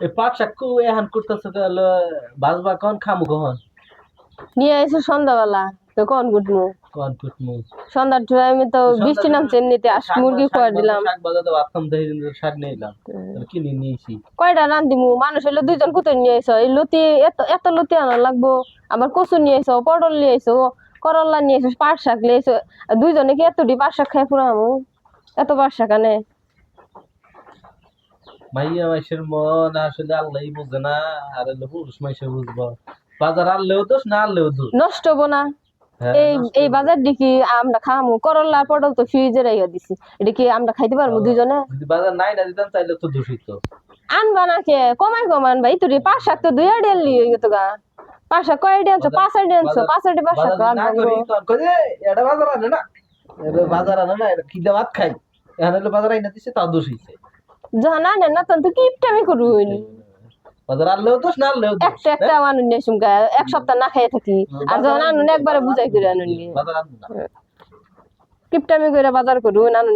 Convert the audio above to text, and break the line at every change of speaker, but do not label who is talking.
এই পাট শাক এখন করতেছ বাজবা কোন খামু কখন
নিয়ে এসে সন্ধ্যাবেলা তো কোন গুটমু
কোন কুটমু
সন্ধ্যার টাইমে তো বৃষ্টি নামছে এমনিতে আস মুরগি খাওয়া দিলাম
শাক বাজাতে বাথম দেই শাক নিলাম কিনে নিয়েছি
কয়টা রান দিমু মানুষ হলো দুইজন কুতুর নিয়ে এসো এই লতি এত এত লতি আনা লাগবো আবার কচু নিয়ে এসো পটল নিয়ে এসো করলা নিয়ে এসো পাট শাক নিয়ে এসো দুইজনে কি এতটি পাট শাক খাই পুরামু এত পাট শাক আনে
মাইয়া মাইশের মন আসলে আল্লাহই বুঝে না আর পুরুষ মাইশে বুঝবো বাজার আনলেও দোষ না আনলেও দোষ
নষ্ট হবো না এই এই বাজার দিকে আমরা খামু করলা পটল তো ফ্রিজে রাইয়া দিছি এটা কি আমরা খাইতে পারবো দুইজনে
যদি বাজার নাই না দিতাম তাইলে তো দূষিত
আনবা না কে কমান ভাই তুই পাট শাক তো 2 আড়ি আনলি হয়ে গেতো গা পাট শাক কয় আড়ি আনছো 5 আড়ি আনছো 5 আড়ি পাট শাক
না করি তখন কই যে এটা বাজার আনে না এটা বাজার আনে না এটা খিদে ভাত খাই এখন হলো বাজার আইনা দিছে তাও দূষিছে
যখন আনেন না তখন তো কিপটামি করু হইনি
বাজার আনলেও দোষ না আনলেও দোষ
একটা একটা আনুন নিয়ে সুমকা এক সপ্তাহ না খাইয়ে থাকি আর যখন আনুন একবারে বুঝাই করে আনুন
বাজার আনবো না
কিপটামি করে বাজার করুন আনুন